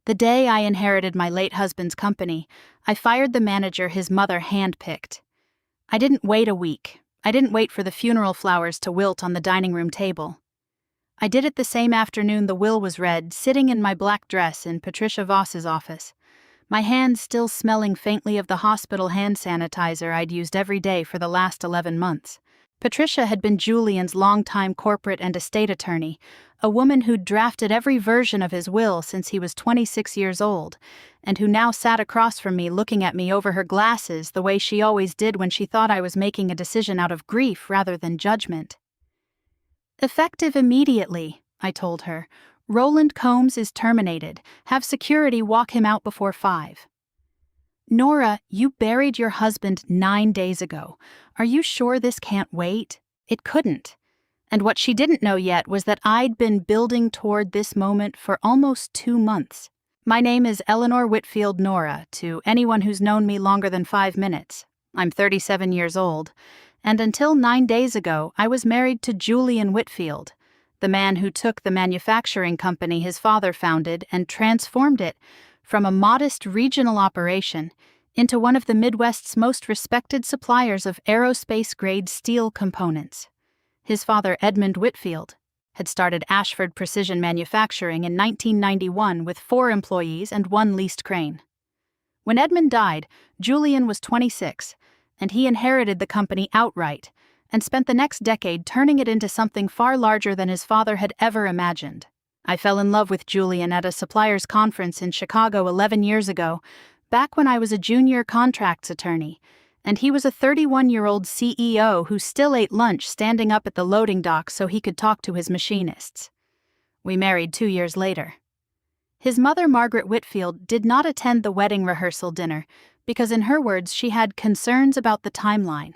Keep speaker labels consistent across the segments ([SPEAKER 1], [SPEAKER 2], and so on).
[SPEAKER 1] The day I inherited my late husband's company, I fired the manager his mother handpicked. I didn't wait a week. I didn't wait for the funeral flowers to wilt on the dining room table. I did it the same afternoon the will was read, sitting in my black dress in Patricia Voss's office, my hands still smelling faintly of the hospital hand sanitizer I'd used every day for the last 11 months. Patricia had been Julian's longtime corporate and estate attorney, a woman who'd drafted every version of his will since he was 26 years old, and who now sat across from me looking at me over her glasses the way she always did when she thought I was making a decision out of grief rather than judgment. "Effective immediately," I told her. "Roland Combs is terminated. Have security walk him out before 5. "Nora, you buried your husband 9 days ago. Are you sure this can't wait?" It couldn't. And what she didn't know yet was that I'd been building toward this moment for almost 2 months. My name is Eleanor Whitfield Nora, to anyone who's known me longer than 5 minutes. I'm 37 years old, and until 9 days ago, I was married to Julian Whitfield, the man who took the manufacturing company his father founded and transformed it from a modest regional operation into one of the Midwest's most respected suppliers of aerospace-grade steel components. His father, Edmund Whitfield, had started Ashford Precision Manufacturing in 1991 with 4 employees and 1 leased crane. When Edmund died, Julian was 26, and he inherited the company outright and spent the next decade turning it into something far larger than his father had ever imagined. I fell in love with Julian at a suppliers conference in Chicago 11 years ago, back when I was a junior contracts attorney, and he was a 31-year-old CEO who still ate lunch standing up at the loading dock so he could talk to his machinists. We married 2 years later. His mother, Margaret Whitfield, did not attend the wedding rehearsal dinner because, in her words, she had concerns about the timeline.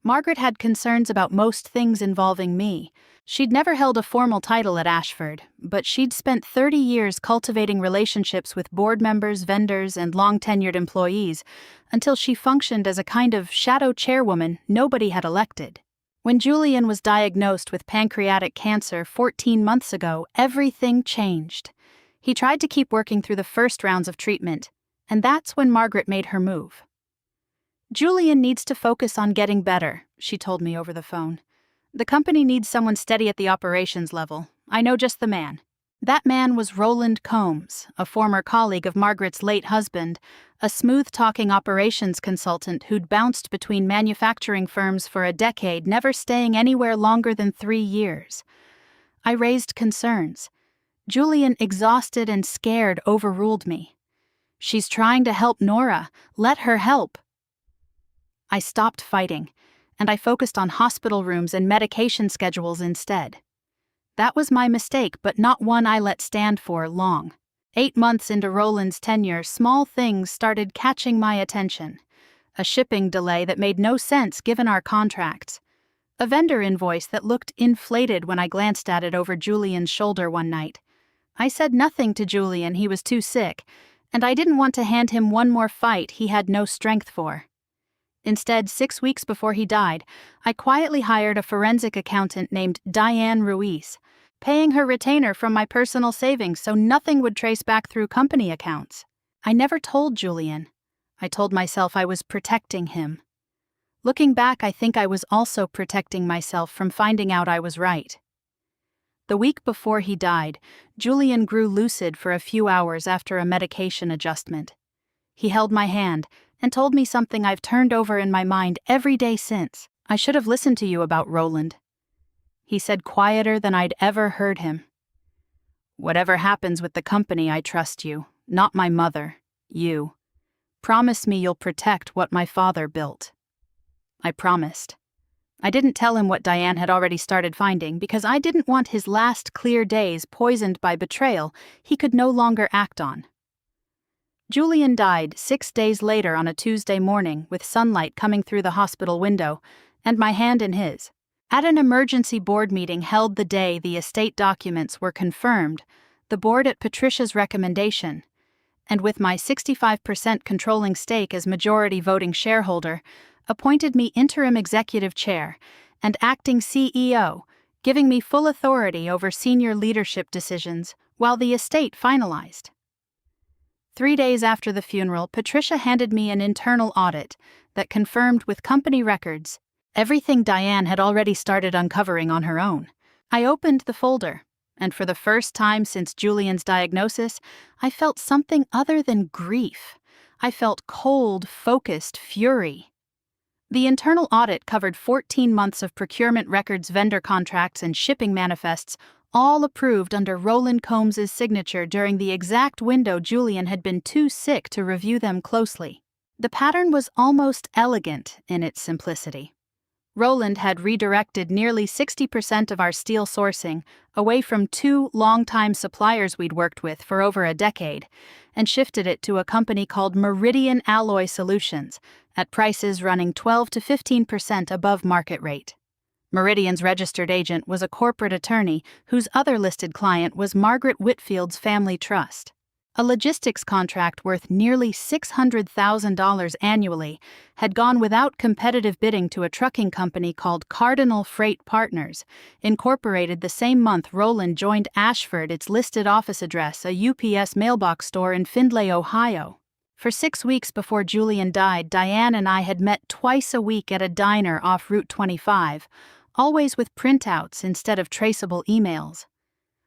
[SPEAKER 1] Margaret had concerns about most things involving me. She'd never held a formal title at Ashford, but she'd spent 30 years cultivating relationships with board members, vendors, and long-tenured employees until she functioned as a kind of shadow chairwoman nobody had elected. When Julian was diagnosed with pancreatic cancer 14 months ago, everything changed. He tried to keep working through the first rounds of treatment, and that's when Margaret made her move. "Julian needs to focus on getting better," she told me over the phone. "The company needs someone steady at the operations level. I know just the man." That man was Roland Combs, a former colleague of Margaret's late husband, a smooth-talking operations consultant who'd bounced between manufacturing firms for a decade, never staying anywhere longer than 3 years. I raised concerns. Julian, exhausted and scared, overruled me. "She's trying to help Nora. Let her help." I stopped fighting, and I focused on hospital rooms and medication schedules instead. That was my mistake, but not one I let stand for long. 8 months into Roland's tenure, small things started catching my attention. A shipping delay that made no sense given our contracts. A vendor invoice that looked inflated when I glanced at it over Julian's shoulder one night. I said nothing to Julian, he was too sick, and I didn't want to hand him one more fight he had no strength for. Instead, 6 weeks before he died, I quietly hired a forensic accountant named Diane Ruiz, paying her retainer from my personal savings so nothing would trace back through company accounts. I never told Julian. I told myself I was protecting him. Looking back, I think I was also protecting myself from finding out I was right. The week before he died, Julian grew lucid for a few hours after a medication adjustment. He held my hand and told me something I've turned over in my mind every day since. "I should have listened to you about Roland," he said, quieter than I'd ever heard him. "Whatever happens with the company, I trust you, not my mother, you. Promise me you'll protect what my father built." I promised. I didn't tell him what Diane had already started finding because I didn't want his last clear days poisoned by betrayal he could no longer act on. Julian died 6 days later on a Tuesday morning with sunlight coming through the hospital window and my hand in his. At an emergency board meeting held the day the estate documents were confirmed, the board at Patricia's recommendation, and with my 65% controlling stake as majority voting shareholder, appointed me interim executive chair and acting CEO, giving me full authority over senior leadership decisions while the estate finalized. 3 days after the funeral, Patricia handed me an internal audit that confirmed with company records everything Diane had already started uncovering on her own. I opened the folder, and for the first time since Julian's diagnosis, I felt something other than grief. I felt cold, focused fury. The internal audit covered 14 months of procurement records, vendor contracts, and shipping manifests, all approved under Roland Combs's signature during the exact window Julian had been too sick to review them closely. The pattern was almost elegant in its simplicity. Roland had redirected nearly 60% of our steel sourcing away from 2 longtime suppliers we'd worked with for over a decade and shifted it to a company called Meridian Alloy Solutions at prices running 12 to 15% above market rate. Meridian's registered agent was a corporate attorney whose other listed client was Margaret Whitfield's family trust. A logistics contract worth nearly $600,000 annually had gone without competitive bidding to a trucking company called Cardinal Freight Partners, incorporated the same month Roland joined Ashford, its listed office address, a UPS mailbox store in Findlay, Ohio. For 6 weeks before Julian died, Diane and I had met twice a week at a diner off Route 25, always with printouts instead of traceable emails.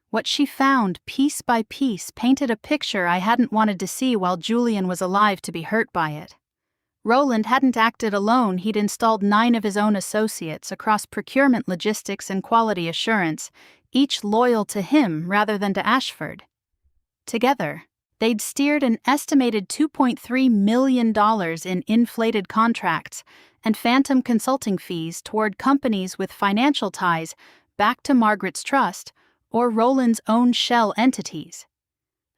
[SPEAKER 1] What she found, piece by piece, painted a picture I hadn't wanted to see while Julian was alive to be hurt by it. Roland hadn't acted alone. He'd installed 9 of his own associates across procurement, logistics, and quality assurance, each loyal to him rather than to Ashford. Together, they'd steered an estimated $2.3 million in inflated contracts and phantom consulting fees toward companies with financial ties back to Margaret's trust or Roland's own shell entities.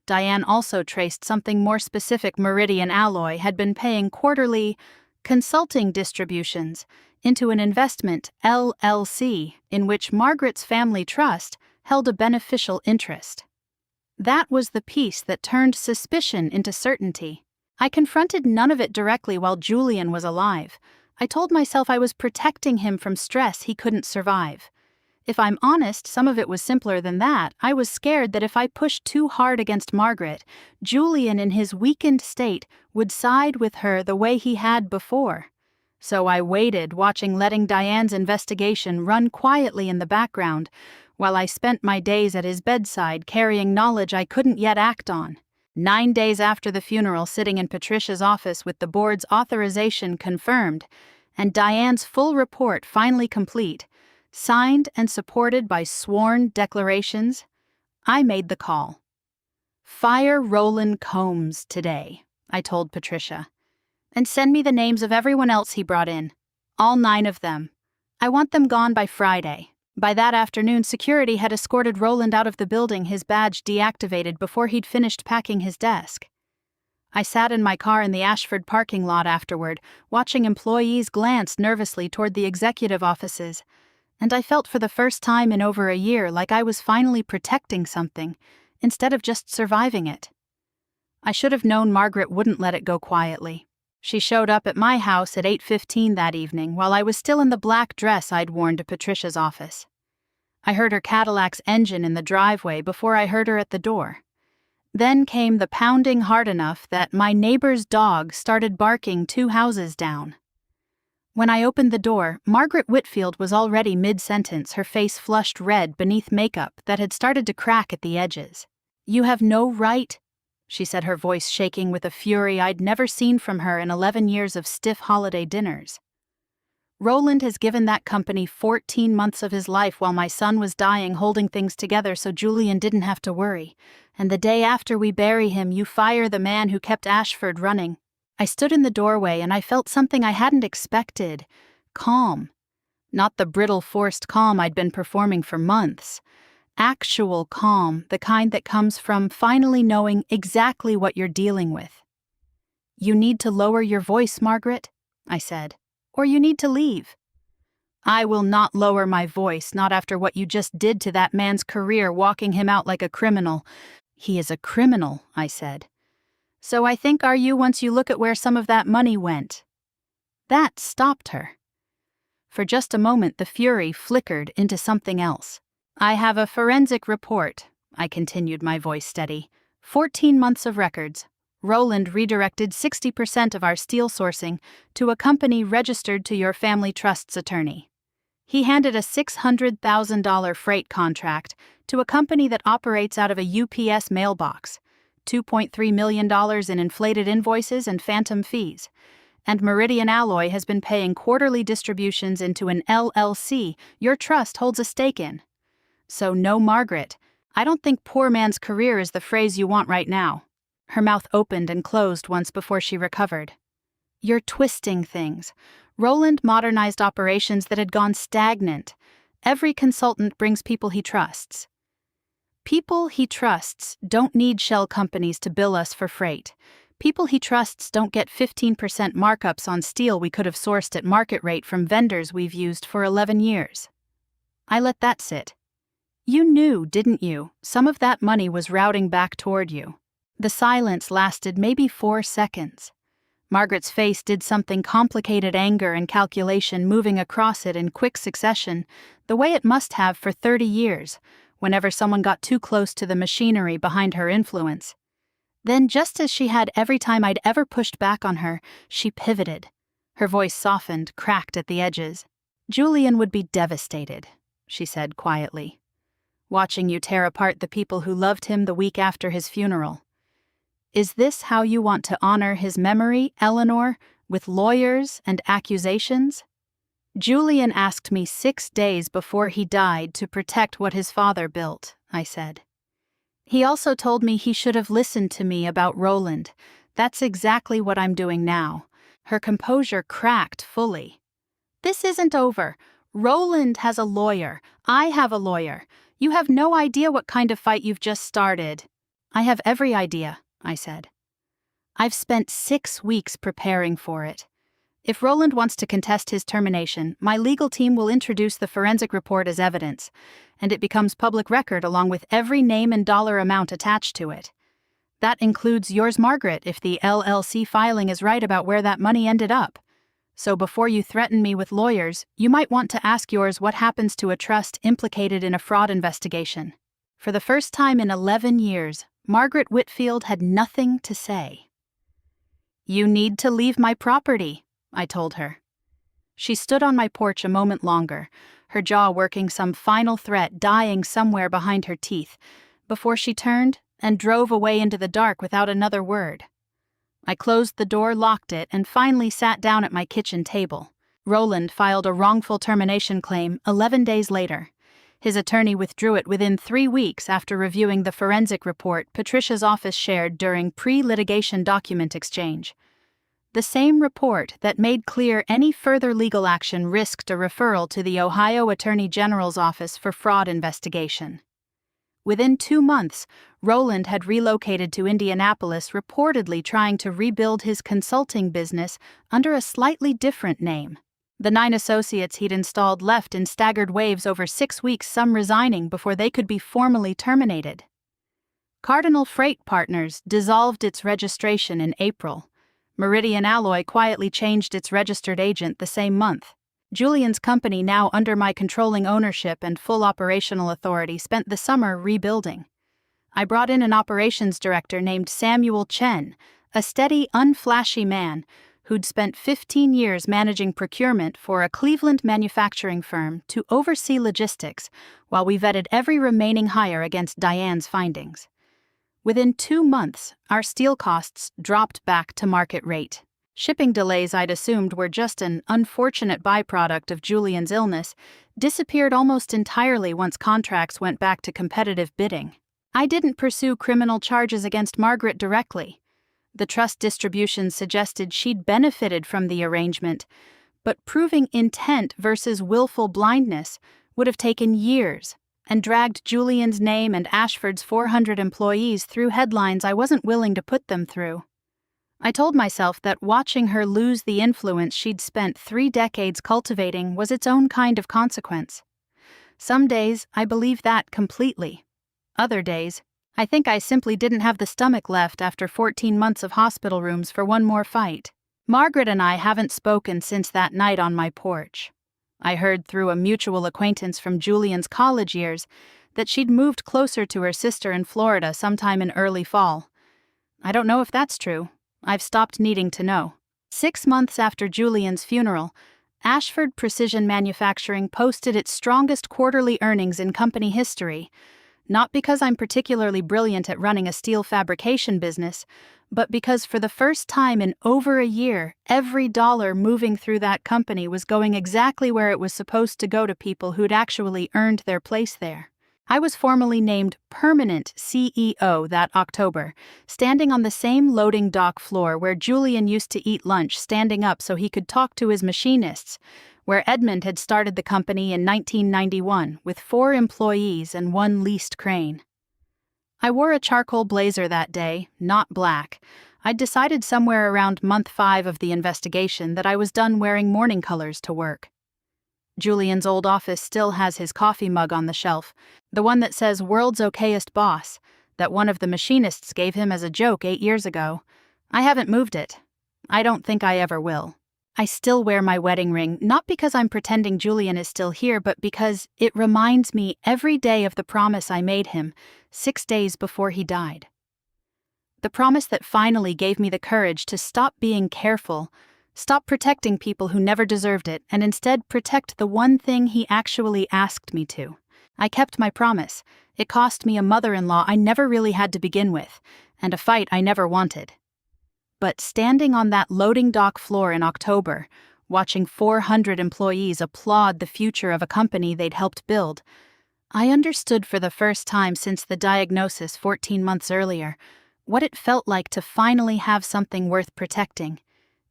[SPEAKER 1] Diane also traced something more specific. Meridian Alloy had been paying quarterly consulting distributions into an investment LLC in which Margaret's family trust held a beneficial interest. That was the piece that turned suspicion into certainty. I confronted none of it directly while Julian was alive. I told myself I was protecting him from stress he couldn't survive. If I'm honest, some of it was simpler than that. I was scared that if I pushed too hard against Margaret, Julian in his weakened state would side with her the way he had before. So I waited, letting Diane's investigation run quietly in the background, while I spent my days at his bedside carrying knowledge I couldn't yet act on. 9 days after the funeral, sitting in Patricia's office with the board's authorization confirmed, and Diane's full report finally complete, signed and supported by sworn declarations, I made the call. "Fire Roland Combs today," I told Patricia, "and send me the names of everyone else he brought in. All 9 of them. I want them gone by Friday." By that afternoon, security had escorted Roland out of the building, his badge deactivated before he'd finished packing his desk. I sat in my car in the Ashford parking lot afterward, watching employees glance nervously toward the executive offices, and I felt for the first time in over a year like I was finally protecting something, instead of just surviving it. I should have known Margaret wouldn't let it go quietly. She showed up at my house at 8:15 that evening while I was still in the black dress I'd worn to Patricia's office. I heard her Cadillac's engine in the driveway before I heard her at the door. Then came the pounding hard enough that my neighbor's dog started barking 2 houses down. When I opened the door, Margaret Whitfield was already mid-sentence, her face flushed red beneath makeup that had started to crack at the edges. "You have no right," she said, her voice shaking with a fury I'd never seen from her in 11 years of stiff holiday dinners. "Roland has given that company 14 months of his life while my son was dying, holding things together so Julian didn't have to worry. And the day after we bury him, you fire the man who kept Ashford running." I stood in the doorway and I felt something I hadn't expected. Calm. Not the brittle, forced calm I'd been performing for months. Actual calm, the kind that comes from finally knowing exactly what you're dealing with. "You need to lower your voice, Margaret," I said, "or you need to leave." "I will not lower my voice, not after what you just did to that man's career, walking him out like a criminal." "He is a criminal," I said. "So I think are you once you look at where some of that money went." That stopped her. For just a moment the fury flickered into something else. "I have a forensic report," I continued, my voice steady. 14 months of records. Roland redirected 60% of our steel sourcing to a company registered to your family trust's attorney. He handed a $600,000 freight contract to a company that operates out of a UPS mailbox, $2.3 million in inflated invoices and phantom fees, and Meridian Alloy has been paying quarterly distributions into an LLC your trust holds a stake in. So no, Margaret, I don't think poor man's career is the phrase you want right now. Her mouth opened and closed once before she recovered. You're twisting things. Roland modernized operations that had gone stagnant. Every consultant brings people he trusts. People he trusts don't need shell companies to bill us for freight. People he trusts don't get 15% markups on steel we could have sourced at market rate from vendors we've used for 11 years. I let that sit. You knew, didn't you, some of that money was routing back toward you. The silence lasted maybe 4 seconds. Margaret's face did something complicated, anger and calculation moving across it in quick succession, the way it must have for 30 years, whenever someone got too close to the machinery behind her influence. Then, just as she had every time I'd ever pushed back on her, she pivoted. Her voice softened, cracked at the edges. Julian would be devastated, she said quietly, watching you tear apart the people who loved him the week after his funeral. Is this how you want to honor his memory, Eleanor, with lawyers and accusations? Julian asked me 6 days before he died to protect what his father built, I said. He also told me he should have listened to me about Roland. That's exactly what I'm doing now. Her composure cracked fully. This isn't over. Roland has a lawyer. I have a lawyer. You have no idea what kind of fight you've just started. I have every idea, I said. I've spent 6 weeks preparing for it. If Roland wants to contest his termination, my legal team will introduce the forensic report as evidence, and it becomes public record along with every name and dollar amount attached to it. That includes yours, Margaret, if the LLC filing is right about where that money ended up. So before you threaten me with lawyers, you might want to ask yours what happens to a trust implicated in a fraud investigation. For the first time in 11 years, Margaret Whitfield had nothing to say. You need to leave my property, I told her. She stood on my porch a moment longer, her jaw working some final threat dying somewhere behind her teeth, before she turned and drove away into the dark without another word. I closed the door, locked it, and finally sat down at my kitchen table. Roland filed a wrongful termination claim 11 days later. His attorney withdrew it within 3 weeks after reviewing the forensic report Patricia's office shared during pre-litigation document exchange. The same report that made clear any further legal action risked a referral to the Ohio Attorney General's Office for fraud investigation. Within 2 months, Roland had relocated to Indianapolis, reportedly trying to rebuild his consulting business under a slightly different name. The 9 associates he'd installed left in staggered waves over 6 weeks, some resigning before they could be formally terminated. Cardinal Freight Partners dissolved its registration in April. Meridian Alloy quietly changed its registered agent the same month. Julian's company, now under my controlling ownership and full operational authority, spent the summer rebuilding. I brought in an operations director named Samuel Chen, a steady, unflashy man who'd spent 15 years managing procurement for a Cleveland manufacturing firm to oversee logistics while we vetted every remaining hire against Diane's findings. Within 2 months, our steel costs dropped back to market rate. Shipping delays I'd assumed were just an unfortunate byproduct of Julian's illness disappeared almost entirely once contracts went back to competitive bidding. I didn't pursue criminal charges against Margaret directly. The trust distributions suggested she'd benefited from the arrangement, but proving intent versus willful blindness would have taken years and dragged Julian's name and Ashford's 400 employees through headlines I wasn't willing to put them through. I told myself that watching her lose the influence she'd spent 3 decades cultivating was its own kind of consequence. Some days, I believed that completely. Other days, I think I simply didn't have the stomach left after 14 months of hospital rooms for one more fight. Margaret and I haven't spoken since that night on my porch. I heard through a mutual acquaintance from Julian's college years that she'd moved closer to her sister in Florida sometime in early fall. I don't know if that's true. I've stopped needing to know. 6 months after Julian's funeral, Ashford Precision Manufacturing posted its strongest quarterly earnings in company history, not because I'm particularly brilliant at running a steel fabrication business, but because for the first time in over a year, every dollar moving through that company was going exactly where it was supposed to go to people who'd actually earned their place there. I was formally named permanent CEO that October, standing on the same loading dock floor where Julian used to eat lunch standing up so he could talk to his machinists, where Edmund had started the company in 1991 with 4 employees and 1 leased crane. I wore a charcoal blazer that day, not black. I'd decided somewhere around month 5 of the investigation that I was done wearing morning colors to work. Julian's old office still has his coffee mug on the shelf, the one that says "World's Okayest Boss," that one of the machinists gave him as a joke 8 years ago. I haven't moved it. I don't think I ever will. I still wear my wedding ring, not because I'm pretending Julian is still here, but because it reminds me every day of the promise I made him 6 days before he died. The promise that finally gave me the courage to stop being careful, stop protecting people who never deserved it, and instead protect the one thing he actually asked me to. I kept my promise. It cost me a mother-in-law I never really had to begin with, and a fight I never wanted. But standing on that loading dock floor in October, watching 400 employees applaud the future of a company they'd helped build, I understood for the first time since the diagnosis 14 months earlier what it felt like to finally have something worth protecting,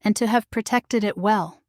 [SPEAKER 1] and to have protected it well.